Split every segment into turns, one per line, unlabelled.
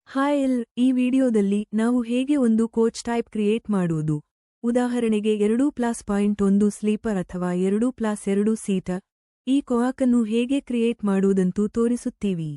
Hi ಈ ವಿಡಿಯೋದಲ್ಲಿ ನಾವು ಹೇಗೆ ಒಂದು ಕೋಚ್ ಟೈಪ್ ಕ್ರಿಯೇಟ್ ಮಾಡುವುದು. ಉದಾಹರಣೆಗೆ 2+1 ಸ್ಲೀಪರ್ ಅಥವಾ 2+2 ಸೀಟರ್. ಈ ಕೋಆಕನ್ನು ಹೇಗೆ ಕ್ರಿಯೇಟ್ ಮಾಡುವುದಂತೂ ತೋರಿಸುತ್ತೀವಿ.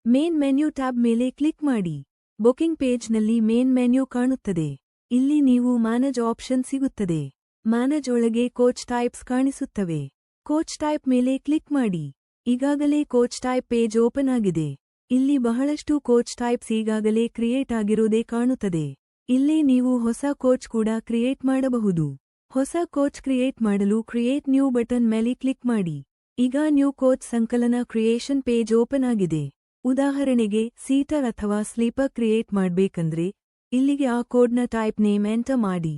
ಮೇನ್ ಮೆನ್ಯೂ ಟ್ಯಾಬ್ ಮೇಲೆ ಕ್ಲಿಕ್ ಮಾಡಿ. ಬುಕಿಂಗ್ ಪೇಜ್ನಲ್ಲಿ ಮೇನ್ ಮೆನ್ಯೂ ಕಾಣುತ್ತದೆ. ಇಲ್ಲಿ ನೀವು ಮ್ಯಾನೇಜ್ ಆಪ್ಷನ್ ಸಿಗುತ್ತದೆ. ಮ್ಯಾನೇಜ್ ಒಳಗೆ ಕೋಚ್ ಟೈಪ್ಸ್ ಕಾಣಿಸುತ್ತವೆ. ಕೋಚ್ ಟೈಪ್ ಮೇಲೆ ಕ್ಲಿಕ್ ಮಾಡಿ. ಈಗಾಗಲೇ ಕೋಚ್ ಟೈಪ್ ಪೇಜ್ ಓಪನ್ ಆಗಿದೆ. ಇಲ್ಲಿ ಬಹಳಷ್ಟು ಕೋಚ್ ಟೈಪ್ಸ್ ಈಗಾಗಲೇ ಕ್ರಿಯೇಟ್ ಆಗಿರೋದೇ ಕಾಣುತ್ತದೆ. ಇಲ್ಲೇ ನೀವು ಹೊಸ ಕೋಚ್ ಕೂಡ ಕ್ರಿಯೇಟ್ ಮಾಡಬಹುದು. ಹೊಸ ಕೋಚ್ ಕ್ರಿಯೇಟ್ ಮಾಡಲು ಕ್ರಿಯೇಟ್ ನ್ಯೂ ಬಟನ್ ಮೇಲೆ ಕ್ಲಿಕ್ ಮಾಡಿ. ಈಗ ನ್ಯೂ ಕೋಚ್ ಸಂಕಲನ ಕ್ರಿಯೇಷನ್ ಪೇಜ್ ಓಪನ್ ಆಗಿದೆ. ಉದಾಹರಣೆಗೆ ಸೀಟರ್ ಅಥವಾ ಸ್ಲೀಪರ್ ಕ್ರಿಯೇಟ್ ಮಾಡ್ಬೇಕಂದ್ರೆ ಇಲ್ಲಿಗೆ ಆ ಕೋಡ್ನ ಟೈಪ್ ನೇಮ್ ಎಂಟರ್ ಮಾಡಿ.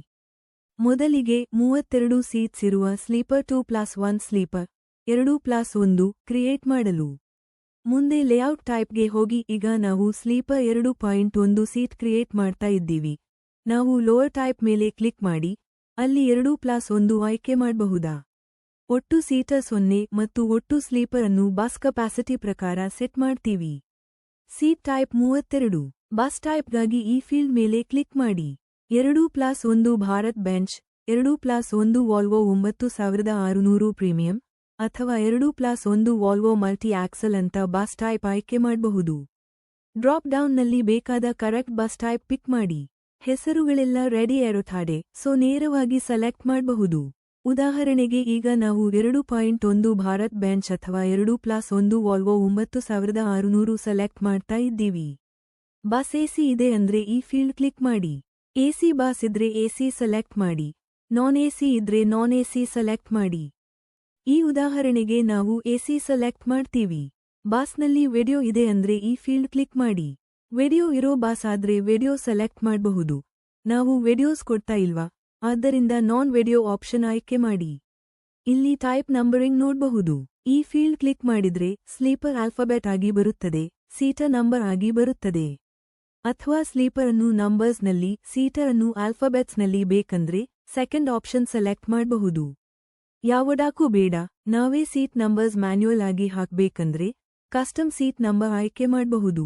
ಮೊದಲಿಗೆ 32 ಸೀಟ್ಸ್ ಇರುವ ಸ್ಲೀಪರ್ 2+1 ಸ್ಲೀಪರ್ 2+1 ಕ್ರಿಯೇಟ್ ಮಾಡಲು ಮುಂದೆ ಲೇಔಟ್ ಟೈಪ್ಗೆ ಹೋಗಿ. ಈಗ ನಾವು ಸ್ಲೀಪರ್ 2.1 ಸೀಟ್ ಕ್ರಿಯೇಟ್ ಮಾಡ್ತಾ ಇದ್ದೀವಿ. ನಾವು ಲೋವರ್ ಟೈಪ್ ಮೇಲೆ ಕ್ಲಿಕ್ ಮಾಡಿ ಅಲ್ಲಿ 2+1 ಆಯ್ಕೆ ಮಾಡಬಹುದಾ. ಒಟ್ಟು ಸೀಟರ್ 0 ಮತ್ತು ಒಟ್ಟು ಸ್ಲೀಪರ್ ಅನ್ನು ಬಸ್ ಕೆಪಾಸಿಟಿ ಪ್ರಕಾರ ಸೆಟ್ ಮಾಡ್ತೀವಿ. Seat type 32. ಬಸ್ ಟೈಪ್ಗಾಗಿ ಈ ಫೀಲ್ಡ್ ಮೇಲೆ ಕ್ಲಿಕ್ ಮಾಡಿ. 2+1 ಭಾರತ್ ಬೆಂಚ್ 2+1 ವಾಲ್ವೋ 9600 ಪ್ರೀಮಿಯಂ ಅಥವಾ 2+1 ವಾಲ್ವೋ ಮಲ್ಟಿ ಆಕ್ಸಲ್ ಅಂತ ಬಸ್ ಟೈಪ್ ಆಯ್ಕೆ ಮಾಡಬಹುದು. ಡ್ರಾಪ್ ಡೌನ್ನಲ್ಲಿ ಬೇಕಾದ ಕರೆಕ್ಟ್ ಬಸ್ ಟೈಪ್ ಪಿಕ್ ಮಾಡಿ. ಹೆಸರುಗಳೆಲ್ಲ ರೆಡಿ ಇರುತ್ತದೆ, ಸೊ ನೇರವಾಗಿ ಸೆಲೆಕ್ಟ್ ಮಾಡಬಹುದು. ಉದಾಹರಣೆಗೆ ಈಗ ನಾವು 2.1 ಭಾರತ್ ಬೆಂಚ್ ಅಥವಾ 2+1 ವಾಲ್ವೋ 9600 ಸೆಲೆಕ್ಟ್ ಮಾಡ್ತಾ ಇದ್ದೀವಿ. ಬಸ್ ಎಸಿ ಇದೆ ಅಂದ್ರೆ ಈ ಫೀಲ್ಡ್ ಕ್ಲಿಕ್ ಮಾಡಿ. ಎಸಿ ಬಸ್ ಇದ್ರೆ ಎಸಿ ಸೆಲೆಕ್ಟ್ ಮಾಡಿ. ನಾನ್ ಎಸಿ ಇದ್ರೆ ನಾನ್ ಎಸಿ ಸೆಲೆಕ್ಟ್ ಮಾಡಿ. ಈ ಉದಾಹರಣೆಗೆ ನಾವು ಎಸಿ ಸೆಲೆಕ್ಟ್ ಮಾಡ್ತೀವಿ. ಬಸ್ನಲ್ಲಿ ವಿಡಿಯೋ ಇದೆ ಅಂದ್ರೆ ಈ ಫೀಲ್ಡ್ ಕ್ಲಿಕ್ ಮಾಡಿ. ವಿಡಿಯೋ ಇರೋ ಬಸ್ ಆದ್ರೆ ವಿಡಿಯೋ ಸೆಲೆಕ್ಟ್ ಮಾಡಬಹುದು. ನಾವು ವಿಡಿಯೋಸ್ ಕೊಡ್ತಾ ಇಲ್ವಾ, ಆದ್ದರಿಂದ ನಾನ್ ವಿಡಿಯೋ ಆಪ್ಷನ್ ಆಯ್ಕೆ ಮಾಡಿ. ಇಲ್ಲಿ ಟೈಪ್ ನಂಬರಿಂಗ್ ನೋಡಬಹುದು. ಈ ಫೀಲ್ಡ್ ಕ್ಲಿಕ್ ಮಾಡಿದ್ರೆ ಸ್ಲೀಪರ್ ಆಲ್ಫಾಬೆಟ್ ಆಗಿ ಬರುತ್ತದೆ, ಸೀಟರ್ ನಂಬರ್ ಆಗಿ ಬರುತ್ತದೆ. ಅಥವಾ ಸ್ಲೀಪರ್ ಅನ್ನು ನಂಬರ್ಸ್ನಲ್ಲಿ, ಸೀಟರ್ ಅನ್ನು ಆಲ್ಫಾಬೆಟ್ಸ್ನಲ್ಲಿ ಬೇಕಂದ್ರೆ ಸೆಕೆಂಡ್ ಆಪ್ಷನ್ ಸೆಲೆಕ್ಟ್ ಮಾಡಬಹುದು. ಯಾವುದಕ್ಕೂ ಬೇಡ, ನಾವೇ ಸೀಟ್ ನಂಬರ್ಸ್ ಮ್ಯಾನ್ಯುಯಲ್ ಆಗಿ ಹಾಕ್ಬೇಕಂದ್ರೆ ಕಸ್ಟಮ್ ಸೀಟ್ ನಂಬರ್ ಆಯ್ಕೆ ಮಾಡಬಹುದು.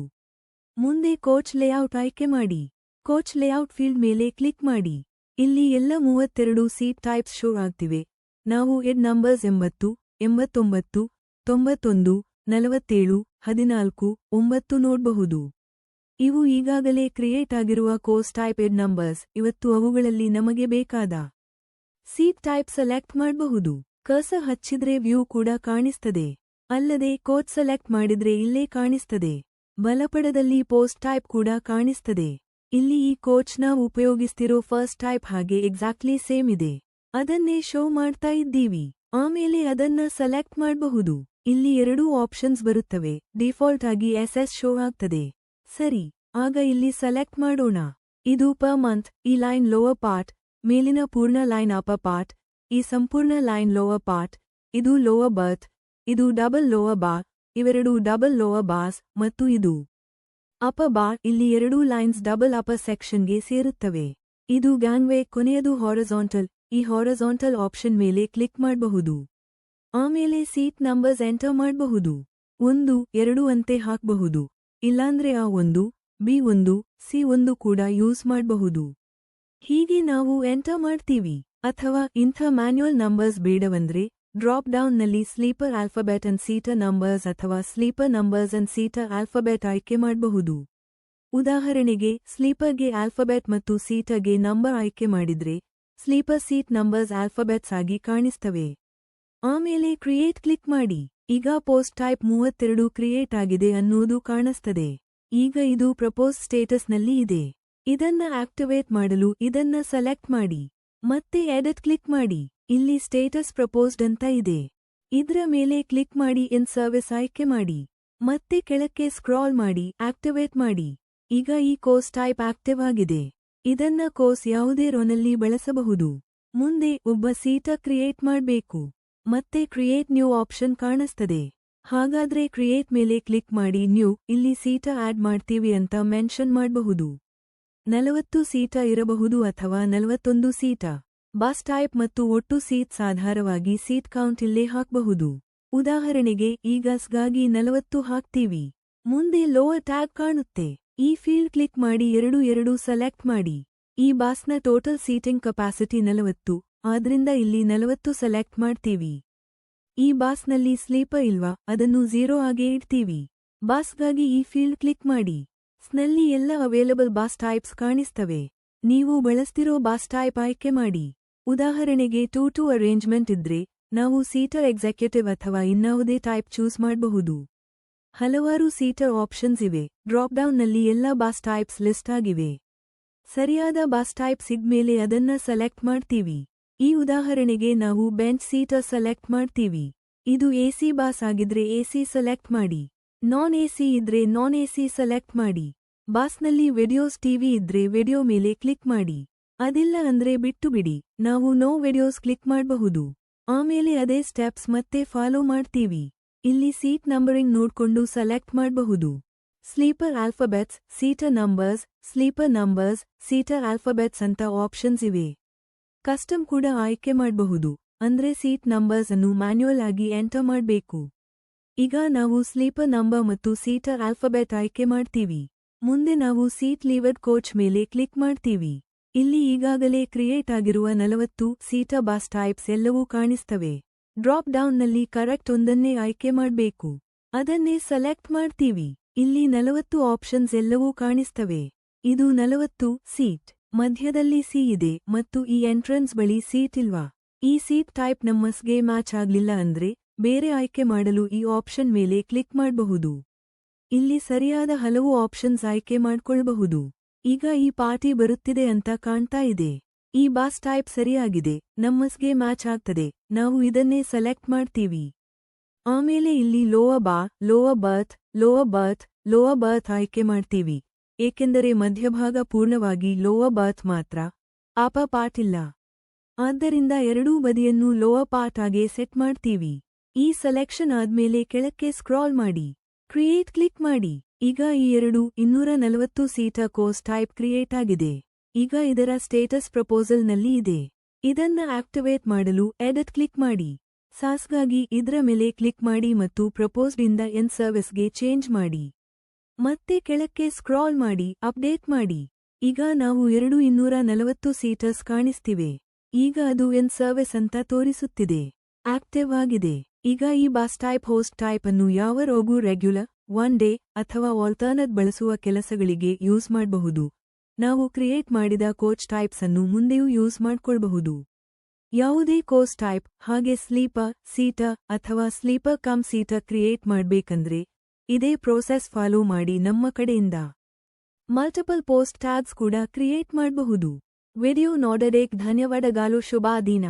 ಮುಂದೆ ಕೋಚ್ ಲೇಔಟ್ ಆಯ್ಕೆ ಮಾಡಿ. ಕೋಚ್ ಲೇಔಟ್ ಫೀಲ್ಡ್ ಮೇಲೆ ಕ್ಲಿಕ್ ಮಾಡಿ. ಇಲ್ಲಿ ಎಲ್ಲ 32 ಸೀಟ್ ಟೈಪ್ಸ್ ಶೋ ಆಗ್ತಿವೆ. ನಾವು ಎಡ್ ನಂಬರ್ಸ್ 80, 89, 91, 47, 14, 9 ನೋಡಬಹುದು. ಇವು ಈಗಾಗಲೇ ಕ್ರಿಯೇಟ್ ಆಗಿರುವ ಕೋಚ್ ಟೈಪ್ ಎಡ್ ನಂಬರ್ಸ್. ಇವತ್ತು ಅವುಗಳಲ್ಲಿ ನಮಗೆ ಬೇಕಾದ ಸೀಟ್ ಟೈಪ್ ಸೆಲೆಕ್ಟ್ ಮಾಡಬಹುದು. ಕರ್ಸರ್ ಹಚ್ಚಿದ್ರೆ ವ್ಯೂ ಕೂಡ ಕಾಣಿಸ್ತದೆ. ಅಲ್ಲದೆ ಕೋಚ್ ಸೆಲೆಕ್ಟ್ ಮಾಡಿದ್ರೆ ಇಲ್ಲೇ ಕಾಣಿಸ್ತದೆ. ಬಲಪಡದಲ್ಲಿ ಪೋಸ್ಟ್ ಟೈಪ್ ಕೂಡ ಕಾಣಿಸ್ತದೆ. ಇಲ್ಲಿ ಈ ಕೋಚ್ ನಾವು ಉಪಯೋಗಿಸ್ತಿರೋ ಫಸ್ಟ್ ಟೈಪ್ ಹಾಗೆ ಎಕ್ಸಾಕ್ಟ್ಲಿ ಸೇಮ್ ಇದೆ. ಅದನ್ನೇ ಶೋ ಮಾಡ್ತಾ ಇದ್ದೀವಿ. ಆಮೇಲೆ ಅದನ್ನ ಸೆಲೆಕ್ಟ್ ಮಾಡಬಹುದು. ಇಲ್ಲಿ 2 ಆಪ್ಷನ್ಸ್ ಬರುತ್ತವೆ. ಡಿಫಾಲ್ಟ್ ಆಗಿ ಎಸ್ಎಸ್ ಶೋ ಆಗ್ತದೆ. ಸರಿ, ಆಗ ಇಲ್ಲಿ ಸೆಲೆಕ್ಟ್ ಮಾಡೋಣ. ಇದು ಪರ್ ಮಂತ್. ಈ ಲೈನ್ ಲೋವರ್ ಪಾರ್ಟ್, ಮೇಲಿನ ಪೂರ್ಣ ಲೈನ್ ಅಪರ್ ಪಾರ್ಟ್, ಈ ಸಂಪೂರ್ಣ ಲೈನ್ ಲೋವರ್ ಪಾರ್ಟ್, ಇದು ಲೋವರ್ ಬರ್ತ್, ಇದು ಡಬಲ್ ಲೋವರ್ ಬಾರ್, ಇವೆರಡು ಡಬಲ್ ಲೋವರ್ ಬಾರ್ಸ್, ಮತ್ತು ಇದು ಅಪರ್ ಬಾರ್. ಇಲ್ಲಿ 2 ಲೈನ್ಸ್ ಡಬಲ್ ಅಪರ್ ಸೆಕ್ಷನ್ಗೆ ಸೇರುತ್ತವೆ. ಇದು ಗ್ಯಾಂಗ್ವೇ, ಕೊನೆಯದು ಹಾರಿಜಾಂಟಲ್. ಈ ಹಾರಿಜಾಂಟಲ್ ಆಪ್ಷನ್ ಮೇಲೆ ಕ್ಲಿಕ್ ಮಾಡಬಹುದು. ಆಮೇಲೆ ಸೀಟ್ ನಂಬರ್ಸ್ ಎಂಟರ್ ಮಾಡಬಹುದು. 1, 2 ಅಂತೆ ಹಾಕಬಹುದು. ಇಲ್ಲಾಂದ್ರೆ A1, B1, C1 ಕೂಡ ಯೂಸ್ ಮಾಡಬಹುದು. ಹೀಗೆ ನಾವು ಎಂಟರ್ ಮಾಡ್ತೀವಿ. ಅಥವಾ ಇಂಥ ಮ್ಯಾನ್ಯುಯಲ್ ನಂಬರ್ಸ್ ಬೇಡವಂದ್ರೆ ಡ್ರಾಪ್ ಡೌನ್ನಲ್ಲಿ sleeper alphabet and seater numbers ಅಥವಾ sleeper numbers and seater alphabet ಆಯ್ಕೆ ಮಾಡಬಹುದು. ಉದಾಹರಣೆಗೆ ಸ್ಲೀಪರ್ಗೆ ಆಲ್ಫಾಬೆಟ್ ಮತ್ತು ಸೀಟರ್ಗೆ ನಂಬರ್ ಆಯ್ಕೆ ಮಾಡಿದ್ರೆ ಸ್ಲೀಪರ್ ಸೀಟ್ ನಂಬರ್ಸ್ ಆಲ್ಫಾಬೆಟ್ಸ್ ಆಗಿ ಕಾಣಿಸ್ತವೆ. ಆಮೇಲೆ ಕ್ರಿಯೇಟ್ ಕ್ಲಿಕ್ ಮಾಡಿ. ಈಗ ಪೋಸ್ಟ್ ಟೈಪ್ 32 ಕ್ರಿಯೇಟ್ ಆಗಿದೆ ಅನ್ನೋದು ಕಾಣಿಸ್ತದೆ. ಈಗ ಇದು ಪ್ರಪೋಸ್ ಸ್ಟೇಟಸ್ನಲ್ಲಿ ಇದೆ. ಇದನ್ನ ಆಕ್ಟಿವೇಟ್ ಮಾಡಲು ಇದನ್ನ ಸೆಲೆಕ್ಟ್ ಮಾಡಿ. ಮತ್ತೆ ಎಡಿಟ್ ಕ್ಲಿಕ್ ಮಾಡಿ. ಇಲ್ಲಿ ಸ್ಟೇಟಸ್ ಪ್ರಪೋಸ್ಡ್ ಅಂತ ಇದೆ. ಇದ್ರ ಮೇಲೆ ಕ್ಲಿಕ್ ಮಾಡಿ ಇನ್ ಸರ್ವಿಸ್ ಆಯ್ಕೆ ಮಾಡಿ. ಮತ್ತೆ ಕೆಳಕ್ಕೆ ಸ್ಕ್ರಾಲ್ ಮಾಡಿ ಆಕ್ಟಿವೇಟ್ ಮಾಡಿ. ಈಗ ಈ ಕೋರ್ಸ್ ಟೈಪ್ ಆಕ್ಟಿವ್ ಆಗಿದೆ. ಇದನ್ನ ಕೋರ್ಸ್ ಯಾವುದೇ ರೋನಲ್ಲಿ ಬಳಸಬಹುದು. ಮುಂದೆ ಒಬ್ಬ ಸೀಟರ್ ಕ್ರಿಯೇಟ್ ಮಾಡಬೇಕು. ಮತ್ತೆ ಕ್ರಿಯೇಟ್ ನ್ಯೂ ಆಪ್ಷನ್ ಕಾಣಿಸ್ತದೆ. ಹಾಗಾದ್ರೆ ಕ್ರಿಯೇಟ್ ಮೇಲೆ ಕ್ಲಿಕ್ ಮಾಡಿ ನ್ಯೂ. ಇಲ್ಲಿ ಸೀಟರ್ ಆಡ್ ಮಾಡ್ತೀವಿ ಅಂತ ಮೆನ್ಷನ್ ಮಾಡಬಹುದು. 40 ಸೀಟರ್ ಇರಬಹುದು ಅಥವಾ 41 ಸೀಟರ್. ಬಸ್ ಟೈಪ್ ಮತ್ತು ಒಟ್ಟು ಸೀಟ್ಸ್ ಆಧಾರವಾಗಿ ಸೀಟ್ ಕೌಂಟ್ ಇಲ್ಲೇ ಹಾಕಬಹುದು. ಉದಾಹರಣೆಗೆ ಈಗ ಗಾಗಿ 40 ಹಾಕ್ತೀವಿ. ಮುಂದೆ ಲೋವರ್ ಟ್ಯಾಗ್ ಕಾಣುತ್ತೆ. ಈ ಫೀಲ್ಡ್ ಕ್ಲಿಕ್ ಮಾಡಿ 22 ಸೆಲೆಕ್ಟ್ ಮಾಡಿ. ಈ ಬಾಸ್ನ ಟೋಟಲ್ ಸೀಟಿಂಗ್ ಕೆಪಾಸಿಟಿ 40, ಆದ್ರಿಂದ ಇಲ್ಲಿ 40 ಸೆಲೆಕ್ಟ್ ಮಾಡ್ತೀವಿ. ಈ ಬಾಸ್ನಲ್ಲಿ ಸ್ಲೀಪರ್ ಇಲ್ವಾ ಅದನ್ನು 0 ಆಗೇ ಇಡ್ತೀವಿ. ಬಾಸ್ಗಾಗಿ ಈ ಫೀಲ್ಡ್ ಕ್ಲಿಕ್ ಮಾಡಿ. ಸ್ನಲ್ಲಿ ಎಲ್ಲ ಅವೈಲಬಲ್ ಬಾಸ್ ಟೈಪ್ಸ್ ಕಾಣಿಸ್ತವೆ. ನೀವು ಬಳಸ್ತಿರೋ ಬಾಸ್ ಟೈಪ್ ಆಯ್ಕೆ ಮಾಡಿ. ಉದಾಹರಣೆಗೆ 2 ಅರೇಂಜ್ಮೆಂಟ್ ಇದ್ರೆ ನಾವು ಸೀಟರ್ ಎಕ್ಸಿಕ್ಯೂಟಿವ್ ಅಥವಾ ಇನ್ನಾವುದೇ ಟೈಪ್ ಚೂಸ್ ಮಾಡಬಹುದು. ಹಲವಾರು ಸೀಟರ್ ಆಪ್ಷನ್ಸ್ ಇವೆ. ಡ್ರಾಪ್ ಡೌನ್ನಲ್ಲಿ ಎಲ್ಲ ಬಾಸ್ ಟೈಪ್ಸ್ ಲಿಸ್ಟ್ ಆಗಿವೆ. ಸರಿಯಾದ ಬಾಸ್ ಟೈಪ್ ಸಿಗ್ಮೇಲೆ ಅದನ್ನ ಸೆಲೆಕ್ಟ್ ಮಾಡ್ತೀವಿ. ಈ ಉದಾಹರಣೆಗೆ ನಾವು ಬೆಂಚ್ ಸೀಟರ್ ಸೆಲೆಕ್ಟ್ ಮಾಡ್ತೀವಿ. ಇದು ಎಸಿ ಬಾಸ್ ಆಗಿದ್ರೆ ಎಸಿ ಸೆಲೆಕ್ಟ್ ಮಾಡಿ. ನಾನ್ ಎಸಿ ಇದ್ರೆ ನಾನ್ ಎಸಿ ಸೆಲೆಕ್ಟ್ ಮಾಡಿ. ಬಾಸ್ನಲ್ಲಿ ವಿಡಿಯೋಸ್ ಟಿವಿ ಇದ್ರೆ ವಿಡಿಯೋ ಮೇಲೆ ಕ್ಲಿಕ್ ಮಾಡಿ. ಅದಿಲ್ಲ ಅಂದ್ರೆ ಬಿಟ್ಟು ಬಿಡಿ. ನಾವು ನೋ ವಿಡಿಯೋಸ್ ಕ್ಲಿಕ್ ಮಾಡಬಹುದು. ಆಮೇಲೆ ಅದೇ ಸ್ಟೆಪ್ಸ್ ಮತ್ತೆ ಫಾಲೋ ಮಾಡ್ತೀವಿ. ಇಲ್ಲಿ ಸೀಟ್ ನಂಬರಿಂಗ್ ನೋಡ್ಕೊಂಡು ಸೆಲೆಕ್ಟ್ ಮಾಡಬಹುದು. Sleeper alphabets, seater numbers, sleeper numbers, seater alphabets ಅಂತ ಆಪ್ಷನ್ಸ್ ಇವೆ. ಕಸ್ಟಮ್ ಕೂಡ ಆಯ್ಕೆ ಮಾಡಬಹುದು. ಅಂದ್ರೆ ಸೀಟ್ ನಂಬರ್ಸ್ ಅನ್ನು ಮ್ಯಾನ್ಯುಯಲ್ ಆಗಿ ಎಂಟರ್ ಮಾಡಬೇಕು. ಈಗ ನಾವು ಸ್ಲೀಪರ್ ನಂಬರ್ ಮತ್ತು ಸೀಟರ್ ಆಲ್ಫಾಬೆಟ್ ಆಯ್ಕೆ ಮಾಡ್ತೀವಿ. ಮುಂದೆ ನಾವು ಸೀಟ್ ಲೀವರ್ಡ್ ಕೋಚ್ ಮೇಲೆ ಕ್ಲಿಕ್ ಮಾಡ್ತೀವಿ. ಇಲ್ಲಿ ಈಗಾಗಲೇ ಕ್ರಿಯೇಟ್ ಆಗಿರುವ 40 ಸೀಟರ್ ಬಾಸ್ ಟೈಪ್ಸ್ ಎಲ್ಲವೂ ಕಾಣಿಸ್ತವೆ. ಡ್ರಾಪ್ ಡೌನ್ನಲ್ಲಿ ಕರೆಕ್ಟ್ ಒಂದನ್ನೇ ಆಯ್ಕೆ ಮಾಡಬೇಕು. ಅದನ್ನೇ ಸೆಲೆಕ್ಟ್ ಮಾಡ್ತೀವಿ. ಇಲ್ಲಿ 40 ಆಪ್ಷನ್ಸ್ ಎಲ್ಲವೂ ಕಾಣಿಸ್ತವೆ. ಇದು 40 ಸೀಟ್. ಮಧ್ಯದಲ್ಲಿ ಸಿ ಇದೆ ಮತ್ತು ಈ ಎಂಟ್ರೆನ್ಸ್ ಬಳಿ ಸೀಟ್ ಇಲ್ವಾ? ಈ ಸೀಟ್ ಟೈಪ್ ನಮ್ಮಸ್ಗೆ ಮ್ಯಾಚ್ ಆಗ್ಲಿಲ್ಲ ಅಂದ್ರೆ ಬೇರೆ ಆಯ್ಕೆ ಮಾಡಲು ಈ ಆಪ್ಷನ್ ಮೇಲೆ ಕ್ಲಿಕ್ ಮಾಡಬಹುದು. ಇಲ್ಲಿ ಸರಿಯಾದ ಹಲವು ಆಪ್ಷನ್ಸ್ ಆಯ್ಕೆ ಮಾಡ್ಕೊಳ್ಬಹುದು. ಈಗ ಈ ಪಾರ್ಟಿ ಬರುತ್ತಿದೆ ಅಂತ ಕಾಣ್ತಾ ಇದೆ. ಈ ಬಾಸ್ ಟೈಪ್ ಸರಿಯಾಗಿದೆ, ನಮ್ಮಸ್ಗೆ ಮ್ಯಾಚ್ ಆಗ್ತದೆ. ನಾವು ಇದನ್ನೇ ಸೆಲೆಕ್ಟ್ ಮಾಡ್ತೀವಿ. ಆಮೇಲೆ ಇಲ್ಲಿ ಲೋವರ್ ಬಾ, ಲೋವರ್ ಬರ್ತ್, ಲೋವರ್ ಬರ್ತ್, ಲೋವರ್ ಬರ್ತ್ ಆಯ್ಕೆ ಮಾಡ್ತೀವಿ. ಏಕೆಂದರೆ ಮಧ್ಯಭಾಗ ಪೂರ್ಣವಾಗಿ ಲೋವರ್ ಬರ್ತ್ ಮಾತ್ರ, ಅಪ್ಪರ್ ಪಾರ್ಟ್ ಇಲ್ಲ. ಆದ್ದರಿಂದ ಎರಡೂ ಬದಿಯನ್ನು ಲೋವರ್ ಪಾರ್ಟ್ ಆಗಿ ಸೆಟ್ ಮಾಡ್ತೀವಿ. ಈ ಸೆಲೆಕ್ಷನ್ ಆದ್ಮೇಲೆ ಕೆಳಕ್ಕೆ ಸ್ಕ್ರಾಲ್ ಮಾಡಿ. ಕ್ರಿಯೇಟ್ ಕ್ಲಿಕ್ ಮಾಡಿ. ಈಗ ಈ 240 ಸೀಟರ್ ಕೋರ್ಸ್ ಟೈಪ್ ಕ್ರಿಯೇಟ್ ಆಗಿದೆ. ಈಗ ಇದರ ಸ್ಟೇಟಸ್ ಪ್ರಪೋಸಲ್ನಲ್ಲಿ ಇದೆ. ಇದನ್ನ ಆಕ್ಟಿವೇಟ್ ಮಾಡಲು ಎಡಿಟ್ ಕ್ಲಿಕ್ ಮಾಡಿ. ಸಾಸ್ಗಾಗಿ ಇದ್ರ ಮೇಲೆ ಕ್ಲಿಕ್ ಮಾಡಿ ಮತ್ತು ಪ್ರಪೋಸ್ಡ್ ಇಂದ ಎನ್ ಸರ್ವಿಸ್ಗೆ ಚೇಂಜ್ ಮಾಡಿ. ಮತ್ತೆ ಕೆಳಕ್ಕೆ ಸ್ಕ್ರಾಲ್ ಮಾಡಿ ಅಪ್ಡೇಟ್ ಮಾಡಿ. ಈಗ ನಾವು 240 ಸೀಟರ್ಸ್ ಕಾಣಿಸ್ತಿವೆ. ಈಗ ಅದು ಎನ್ ಸರ್ವಿಸ್ ಅಂತ ತೋರಿಸುತ್ತಿದೆ. ಆಕ್ಟಿವ್ ಆಗಿದೆ. ಈಗ ಈ ಬಾಸ್ ಟೈಪ್ ಹೋಸ್ಟ್ ಟೈಪ್ ಅನ್ನು ಯಾವ ರೋಗೂ ರೆಗ್ಯುಲರ್, ಒನ್ ಡೇ ಅಥವಾ ಆಲ್ಟರ್ನೇಟ್ ಬಳಸುವ ಕೆಲಸಗಳಿಗೆ ಯೂಸ್ ಮಾಡಬಹುದು. ನಾವು ಕ್ರಿಯೇಟ್ ಮಾಡಿದ ಕೋಚ್ ಟೈಪ್ಸ್ ಅನ್ನು ಮುಂದೆಯೂ ಯೂಸ್ ಮಾಡ್ಕೊಳ್ಬಹುದು. ಯಾವುದೇ ಕೋರ್ಸ್ ಟೈಪ್ ಹಾಗೆ ಸ್ಲೀಪರ್, ಸೀಟರ್ ಅಥವಾ ಸ್ಲೀಪರ್ ಕಮ್ ಸೀಟರ್ ಕ್ರಿಯೇಟ್ ಮಾಡ್ಬೇಕಂದ್ರೆ ಇದೇ ಪ್ರೋಸೆಸ್ ಫಾಲೋ ಮಾಡಿ ನಮ್ಮ ಕಡೆಯಿಂದ. ಮಲ್ಟಿಪಲ್ ಪೋಸ್ಟ್ ಟ್ಯಾಗ್ಸ್ ಕೂಡ ಕ್ರಿಯೇಟ್ ಮಾಡಬಹುದು. ವಿಡಿಯೋ ನೋಡೋದಕ್ಕೆ ಧನ್ಯವಾದಗಳು. ಶುಭ ದಿನ.